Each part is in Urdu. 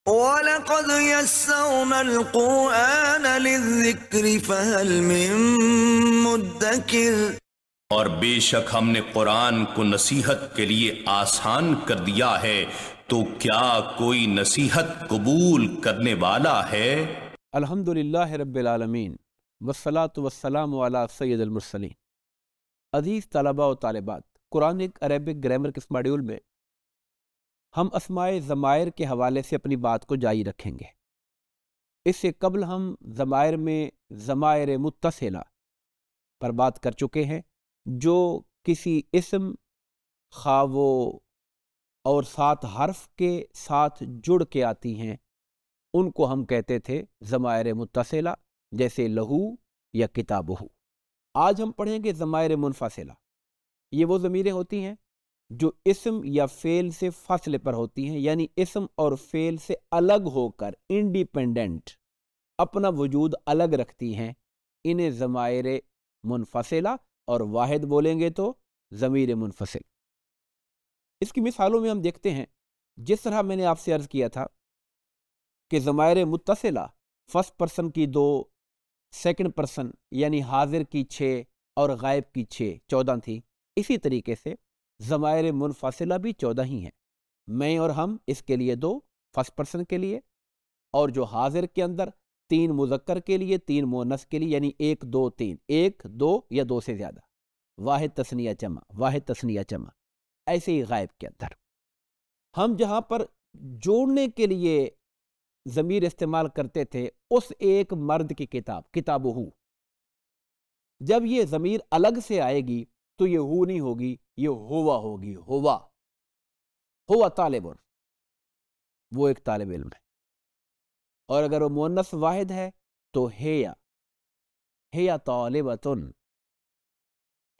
وَلَقَدْ يَسَّرْنَا الْقُرْآنَ لِلذِّكْرِ فَهَلْ مِن مُّدَّكِرٍ۔ اور بے شک ہم نے قرآن کو نصیحت کے لیے آسان کر دیا ہے، تو کیا کوئی نصیحت قبول کرنے والا ہے؟ الحمدللہ رب العالمین والصلاة والسلام علی سید المرسلین۔ عزیز طلباء و طالبات، قرآنک عربک گرامر کے اس ماڈیول میں ہم اسماء ضمائر کے حوالے سے اپنی بات کو جاری رکھیں گے۔ اس سے قبل ہم ضمائر میں ضمائر متصلہ پر بات کر چکے ہیں، جو کسی اسم خواہ وہ اور 7 حرف کے ساتھ جڑ کے آتی ہیں، ان کو ہم کہتے تھے ضمائر متصلہ، جیسے لہو یا کتابہ۔ آج ہم پڑھیں گے ضمائر منفصلہ۔ یہ وہ ضمیریں ہوتی ہیں جو اسم یا فعل سے فاصلے پر ہوتی ہیں، یعنی اسم اور فعل سے الگ ہو کر انڈیپینڈنٹ اپنا وجود الگ رکھتی ہیں۔ انہیں ضمائر منفصلہ اور واحد بولیں گے تو ضمیر منفصل۔ اس کی مثالوں میں ہم دیکھتے ہیں، جس طرح میں نے آپ سے عرض کیا تھا کہ ضمائر متصلہ فرسٹ پرسن کی 2، سیکنڈ پرسن یعنی حاضر کی 6 اور غائب کی 6، 14 تھی۔ اسی طریقے سے ضمائر منفصلہ بھی 14 ہی ہیں۔ میں اور ہم، اس کے لیے 2 فرسٹ پرسن کے لیے، اور جو حاضر کے اندر 3 مذکر کے لیے، 3 مؤنث کے لیے، یعنی 1 2 3، 1 2 یا 2 سے زیادہ، واحد تثنیہ جمع، واحد تثنیہ جمع۔ ایسے ہی غائب کے اندر ہم جہاں پر جوڑنے کے لیے ضمیر استعمال کرتے تھے، اس ایک مرد کی کتاب، کتابہ، جب یہ ضمیر الگ سے آئے گی تو یہ ہو نہیں ہوگی، یہ ہوا ہوگی۔ ہوا طالب، وہ ایک طالب علم ہے۔ اور اگر وہ مؤنث واحد ہے تو ہیا طالبۃن،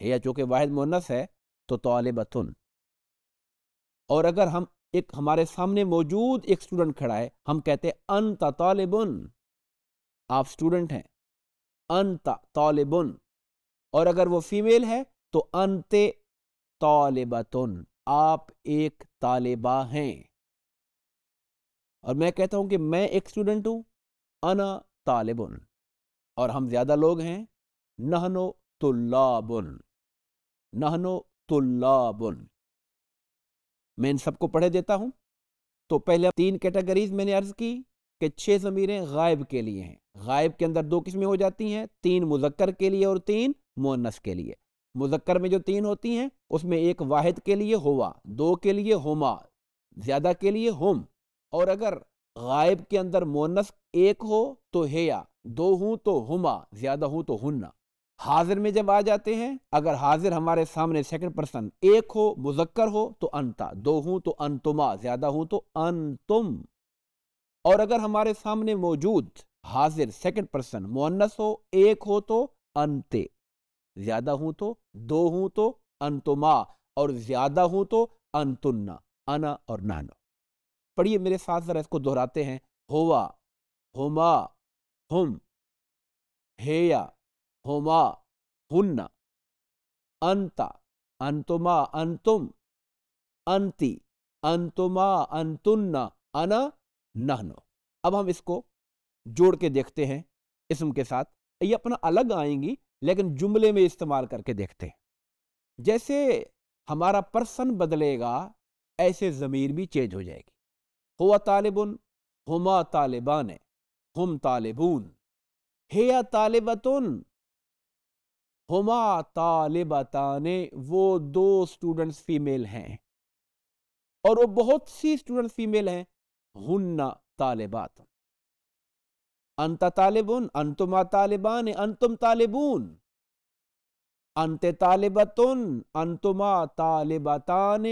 ہیا چونکہ واحد مؤنث ہے تو طالبۃن۔ اور اگر ہم ہمارے سامنے موجود ایک اسٹوڈنٹ کھڑا ہے، ہم کہتے ہیں انت طالبن، آپ اسٹوڈنٹ ہیں، انت طالبن۔ اور اگر وہ فیمیل ہے تو انت طالبۃن، آپ ایک طالبہ ہیں۔ اور میں کہتا ہوں کہ میں ایک اسٹوڈنٹ ہوں، انا طالبن۔ اور ہم زیادہ لوگ ہیں، نحن طلابن، نحن طلابن۔ میں ان سب کو پڑھے دیتا ہوں۔ تو پہلے 3 کیٹیگریز میں نے عرض کی کہ 6 ضمیریں غائب کے لیے ہیں۔ غائب کے اندر 2 قسمیں ہو جاتی ہیں، 3 مذکر کے لیے اور 3 مؤنث کے لیے۔ مذکر میں جو 3 ہوتی ہیں، اس میں ایک واحد کے لیے ہوا، 2 کے لیے ہما، زیادہ کے لیے ہم۔ اور اگر غائب کے اندر مؤنث 1 ہو تو ہیا، 2 ہوں تو ہما، زیادہ ہوں تو ہننا۔ حاضر میں جب آ جاتے ہیں، اگر حاضر ہمارے سامنے سیکنڈ پرسن 1 ہو، مذکر ہو تو انتا، 2 ہوں تو انتما، زیادہ ہوں تو انتم۔ اور اگر ہمارے سامنے موجود حاضر سیکنڈ پرسن مؤنث ہو، 1 ہو تو انتے، زیادہ ہوں تو 2 ہوں تو انتما، اور زیادہ ہوں تو انتنا، انا اور نانو۔ پڑھیے میرے ساتھ، ذرا اس کو دہراتے ہیں۔ ہوا، ہما، ہم، ہیا، ہما، ہن، انتا، انتما، انتم، انتی، انتما، انتن، انا، نحن۔ اب ہم اس کو جوڑ کے دیکھتے ہیں اسم کے ساتھ۔ یہ اپنا الگ آئیں گی، لیکن جملے میں استعمال کر کے دیکھتے ہیں۔ جیسے ہمارا پرسن بدلے گا، ایسے ضمیر بھی چینج ہو جائے گی۔ ہوا طالبن، ہما طالبان، ہم طالبون، ہیا طالبتن، ہما طالبتان۔ وہ 2 اسٹوڈنٹس فیمیل ہیں، اور وہ بہت سی اسٹوڈنٹ فیمیل ہیں، ہن طالبات۔ انت طالبن، انتما طالبان، انتم طالبون، انت طالبتن، انتما طالبتان،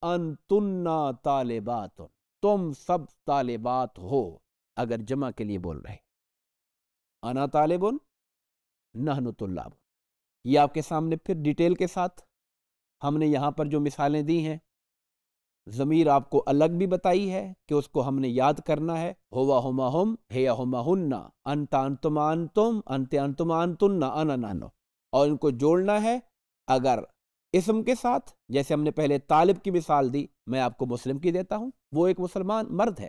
انتن طالبات۔ تم سب طالبات ہو، اگر جمع کے لیے بول رہے۔ انا طالبن، نحن طلاب۔ یہ آپ کے سامنے پھر ڈیٹیل کے ساتھ ہم نے یہاں پر جو مثالیں دی ہیں، ضمیر آپ کو الگ بھی بتائی ہے کہ اس کو ہم نے یاد کرنا ہے۔ ہوا ہما ہم، ہیا ہما ہن، انت انتما انتم، انت انتما انتن، انا نحن۔ اور ان کو جوڑنا ہے اگر اسم کے ساتھ، جیسے ہم نے پہلے طالب کی مثال دی، میں آپ کو مسلم کی دیتا ہوں، وہ ایک مسلمان مرد ہے،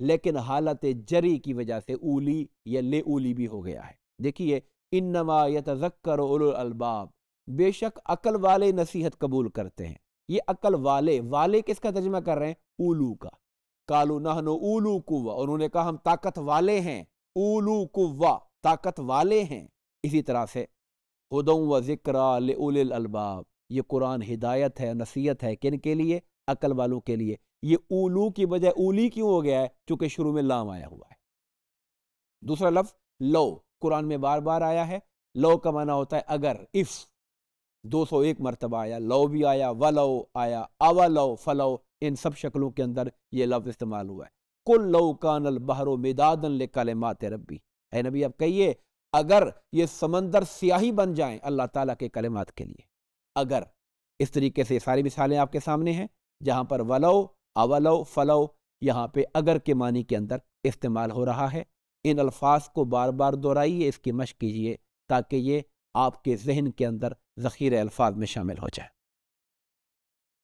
لیکن حالت جری کی وجہ سے اولی یا لے اولی بھی ہو گیا ہے۔ دیکھیے انما یتذکر اولو الالباب، بے شک عقل والے نصیحت قبول کرتے ہیں۔ یہ عقل والے، والے کس کا ترجمہ کر رہے ہیں؟ اولو کا۔ قالوا نحن اولو قوہ، انہوں نے کہا ہم طاقت والے ہیں، اولو قوہ طاقت والے ہیں۔ اسی طرح سے ہدی و ذکریٰ لأولی الالباب، یہ قرآن ہدایت ہے، نصیحت ہے کن کے لیے؟ عقل والوں کے لیے۔ یہ اولو کی بجائے اولی کیوں ہو گیا ہے؟ چونکہ شروع میں لام آیا ہوا ہے۔ دوسرا لفظ لو قرآن میں بار بار آیا ہے۔ لو کا معنی ہوتا ہے اگر، اف، 201 مرتبہ آیا، لو بھی آیا، ولو آیا، اولو، فلو، ان سب شکلوں کے اندر یہ لفظ استعمال ہوا ہے۔ قل لو کان البحر مدادا لکلمات ربی، اے نبی آپ کہیے اگر یہ سمندر سیاہی بن جائیں اللہ تعالیٰ کے کلمات کے لیے، اگر۔ اس طریقے سے ساری مثالیں آپ کے سامنے ہیں جہاں پر ولو، اولو، فلو یہاں پہ اگر کے معنی کے اندر استعمال ہو رہا ہے۔ ان الفاظ کو بار بار دہرائیے، اس کی مشق کیجیے تاکہ یہ آپ کے ذہن کے اندر ذخیرہ الفاظ میں شامل ہو جائے۔